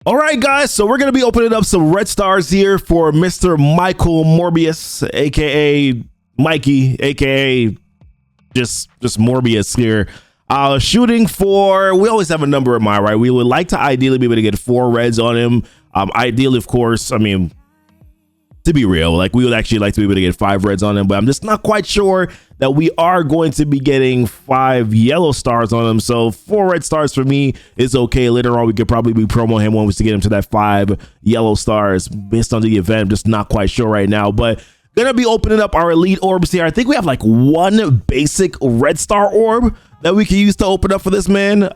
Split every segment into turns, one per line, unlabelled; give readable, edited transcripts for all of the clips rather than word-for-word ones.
All right, guys, so we're going to be opening up some red stars here for Mr. Michael Morbius, aka Mikey, aka just Morbius here. Shooting for, we always have a number in mind, right? We would like to ideally be able to get 4 reds on him. Ideally, of course, I mean, to be real, like we would actually like to be able to get 5 reds on him, but I'm just not quite sure that we are going to be getting 5 yellow stars on him. So 4 red stars for me is okay. Later on, we could probably be promo him once to get him to that 5 yellow stars based on the event. I'm just not quite sure right now, but gonna be opening up our elite orbs here. I think we have like 1 basic red star orb that we can use to open up for this man.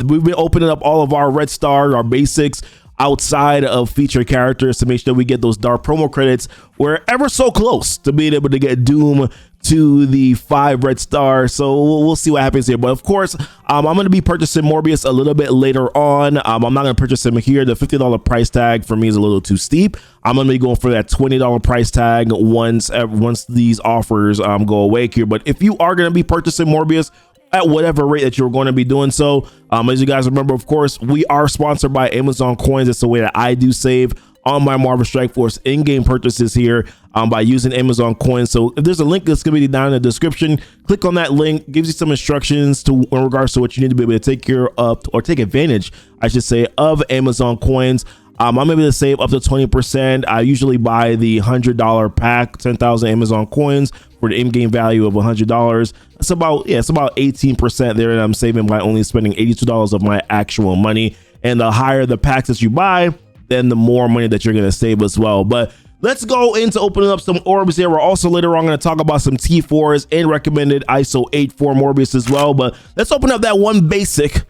We've been opening up all of our red star, our basics, outside of featured characters to make sure we get those dark promo credits. We're ever so close to being able to get Doom to the 5 red stars, so we'll see what happens here. But of course, I'm going to be purchasing Morbius a little bit later on. I'm not going to purchase him here. The $50 price tag for me is a little too steep. I'm going to be going for that $20 price tag once these offers go away here. But if you are going to be purchasing Morbius at whatever rate that you're going to be doing so, as you guys remember, of course, we are sponsored by Amazon Coins. It's the way that I do save on my Marvel Strike Force in-game purchases here by using Amazon Coins. So if there's a link that's going to be down in the description, click on that link. Gives you some instructions in regards to what you need to be able to take care of, or take advantage, I should say, of Amazon Coins. I'm able to save up to 20%. I usually buy the $100 pack, 10,000 Amazon coins for the in-game value of $100. It's about 18% there that I'm saving by only spending $82 of my actual money. And the higher the packs that you buy, then the more money that you're going to save as well. But let's go into opening up some orbs here. We're also later on going to talk about some T4s and recommended ISO 8 for Morbius as well. But let's open up that 1 basic.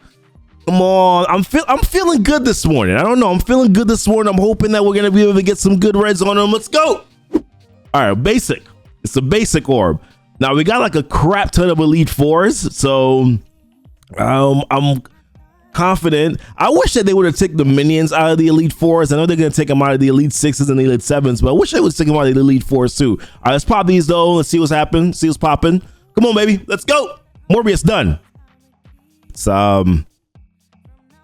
Come on, I'm feeling good this morning. I don't know, I'm feeling good this morning. I'm hoping that we're gonna be able to get some good reds on them. Let's go. All right, basic. It's a basic orb. Now we got like a crap ton of elite 4s, so I'm confident. I wish that they would have taken the minions out of the elite 4s. I know they're gonna take them out of the elite 6s and the elite 7s, but I wish they would take them out of the elite 4s too. All right, let's pop these though. Let's see what's happening. See what's popping. Come on, baby. Let's go. Morbius done. It's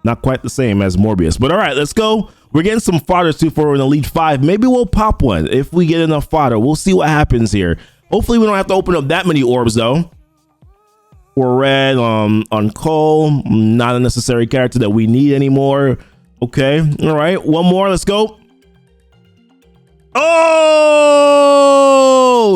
not quite the same as Morbius, but all right, let's go. We're getting some fodder too for an elite 5. Maybe we'll pop one if we get enough fodder. We'll see what happens here. Hopefully we don't have to open up that many orbs though. For red on Cole, not a necessary character that we need anymore. Okay, all right, one more. Let's go. Oh,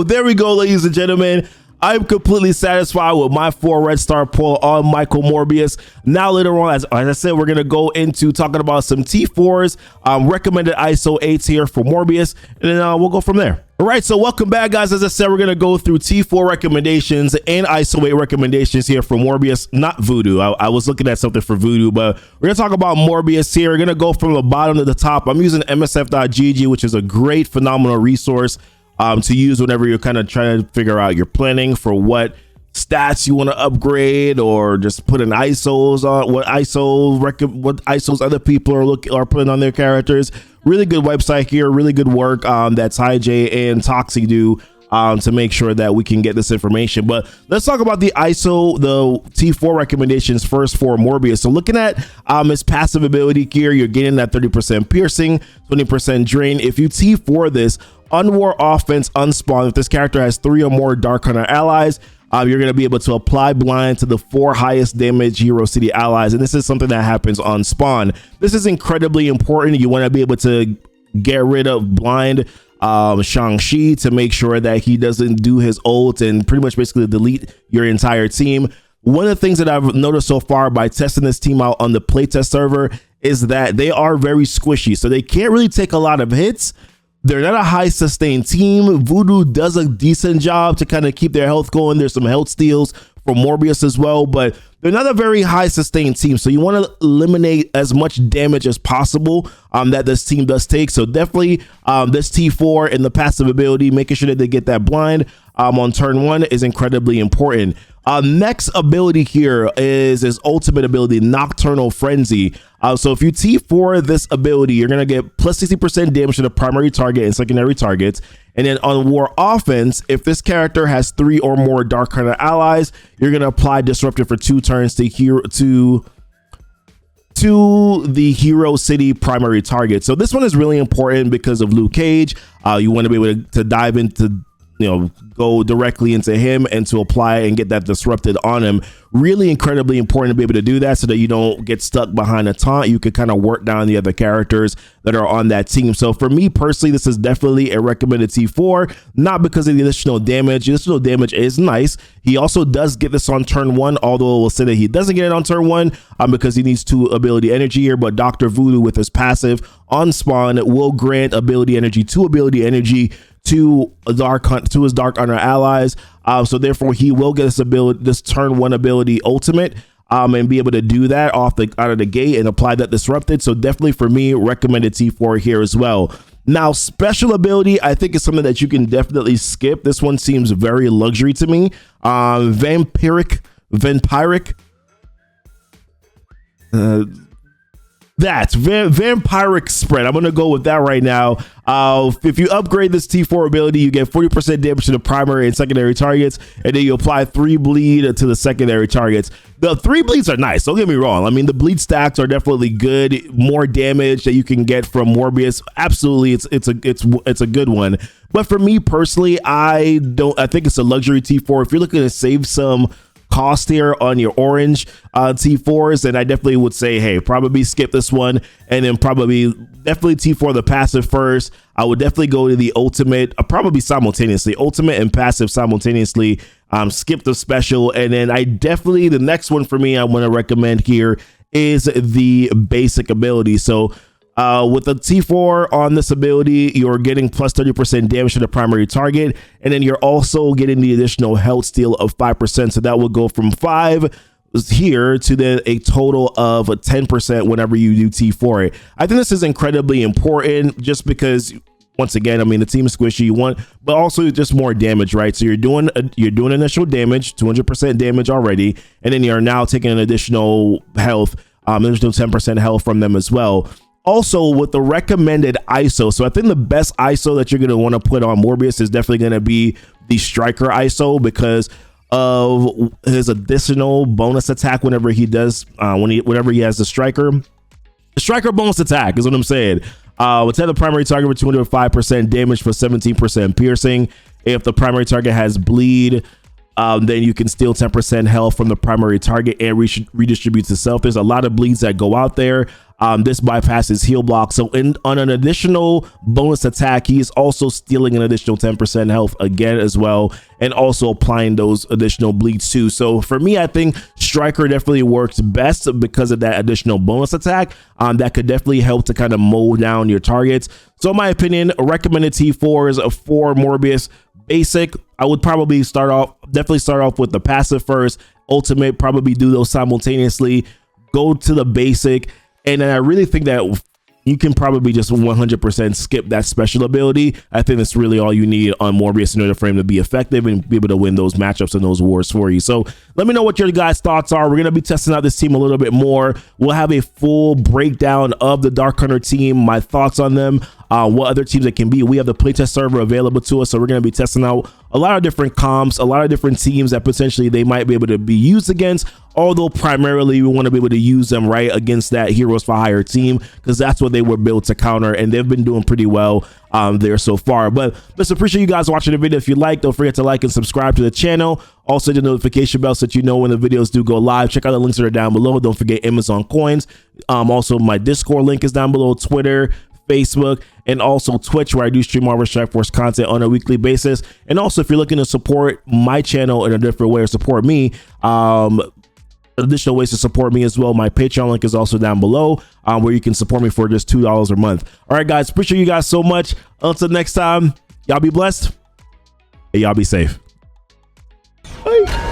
there we go, ladies and gentlemen. I'm completely satisfied with my 4 red star pull on Michael Morbius. Now later on, as I said, we're going to go into talking about some T4s, recommended ISO 8s here for Morbius, and then we'll go from there. All right, so welcome back, guys. As I said, we're going to go through T4 recommendations and ISO 8 recommendations here for Morbius, not Voodoo. I was looking at something for Voodoo, but we're going to talk about Morbius here. We're going to go from the bottom to the top. I'm using msf.gg, which is a great, phenomenal resource to use whenever you're kind of trying to figure out your planning for what stats you want to upgrade, or just put in ISOs on what ISOs other people are putting on their characters. Really good website here, really good work that Ty J and Toxie do to make sure that we can get this information. But let's talk about the T4 recommendations first for Morbius. So looking at his passive ability here, you're getting that 30% piercing, 20% drain. If you T4 this, Unwar offense unspawn. If this character has 3 or more Dark Hunter allies, you're going to be able to apply blind to the 4 highest damage Hero City allies. And this is something that happens on spawn. This is incredibly important. You want to be able to get rid of blind Shang-Chi to make sure that he doesn't do his ult and pretty much basically delete your entire team. One of the things that I've noticed so far by testing this team out on the playtest server is that they are very squishy. So they can't really take a lot of hits. They're not a high sustained team. Voodoo does a decent job to kind of keep their health going. There's some health steals for Morbius as well, but they're not a very high sustained team. So you want to eliminate as much damage as possible that this team does take. So definitely this T4 and the passive ability, making sure that they get that blind on turn 1 is incredibly important. Next ability here is his ultimate ability, Nocturnal Frenzy. So if you T4 this ability, you're going to get plus 60% damage to the primary target and secondary targets. And then on War offense, if this character has 3 or more Dark Hunter allies, you're going to apply Disruptor for 2 turns to to the Hero City primary target. So this one is really important because of Luke Cage. You want to be able to dive into, go directly into him and to apply and get that disrupted on him. Really incredibly important to be able to do that so that you don't get stuck behind a taunt. You can kind of work down the other characters that are on that team. So for me personally, this is definitely a recommended T4, not because of the additional damage. The additional damage is nice. He also does get this on turn 1, although we'll say that he doesn't get it on turn 1 because he needs 2 ability energy here. But Dr. Voodoo with his passive on spawn will grant ability energy, 2 ability energy to his Dark Hunter allies. So therefore he will get this turn 1 ability ultimate and be able to do that out of the gate and apply that disrupted. So definitely for me, recommended T4 here as well. Now, special ability, I think is something that you can definitely skip. This one seems very luxury to me. Vampiric. That's Vampiric Spread. I'm going to go with that right now. If you upgrade this T4 ability, you get 40% damage to the primary and secondary targets, and then you apply 3 bleed to the secondary targets. The 3 bleeds are nice. Don't get me wrong. I mean, the bleed stacks are definitely good. More damage that you can get from Morbius. Absolutely, it's a good one. But for me personally, I think it's a luxury T4. If you're looking to save some cost here on your orange T4s, and I definitely would say, hey, probably skip this one, and then definitely T4 the passive first. I would definitely go to the ultimate, probably simultaneously, ultimate and passive simultaneously. Skip the special, and then the next one for me I want to recommend here is the basic ability. So with the T4 on this ability, you're getting plus 30% damage to the primary target, and then you're also getting the additional health steal of 5%. So that will go from 5 here to then a total of 10% whenever you do T4 it. I think this is incredibly important just because, once again, I mean, the team is squishy, you want, but also just more damage, right? So you're doing initial damage, 200% damage already, and then you're now taking an additional health, additional 10% health from them as well. Also, with the recommended ISO, so I think the best ISO that you're going to want to put on Morbius is definitely going to be the Striker ISO because of his additional bonus attack whenever he does, whenever he has the Striker. The Striker bonus attack is what I'm saying. Attack the primary target with 205% damage for 17% piercing. If the primary target has bleed, then you can steal 10% health from the primary target and redistributes itself. There's a lot of bleeds that go out there. This bypasses heal block. So on an additional bonus attack, he is also stealing an additional 10% health again as well, and also applying those additional bleeds too. So for me, I think Striker definitely works best because of that additional bonus attack. That could definitely help to kind of mow down your targets. So in my opinion, recommended T4s for Morbius. Basic, I would probably definitely start off with the passive first. Ultimate, probably do those simultaneously. Go to the basic. And then I really think that you can probably just 100% skip that special ability. I think that's really all you need on Morbius in order for him to be effective and be able to win those matchups and those wars for you. So let me know what your guys' thoughts are. We're going to be testing out this team a little bit more. We'll have a full breakdown of the Dark Hunter team, my thoughts on them, what other teams it can be. We have the playtest server available to us, so we're going to be testing out a lot of different comps, a lot of different teams that potentially they might be able to be used against, although primarily we want to be able to use them right against that Heroes for Hire team because that's what they were built to counter, and they've been doing pretty well there so far. But let's appreciate you guys watching the video. If you like, don't forget to like and subscribe to the channel. Also the notification bell so that you know when the videos do go live. Check out the links that are down below. Don't forget Amazon coins. Also my Discord link is down below, Twitter, Facebook, and also Twitch, where I do stream Marvel Strike Force content on a weekly basis. And also, if you're looking to support my channel in a different way or support me, additional ways to support me as well, my Patreon link is also down below, where you can support me for just $2 a month. All right, guys, appreciate you guys so much. Until next time, y'all be blessed and y'all be safe. Bye.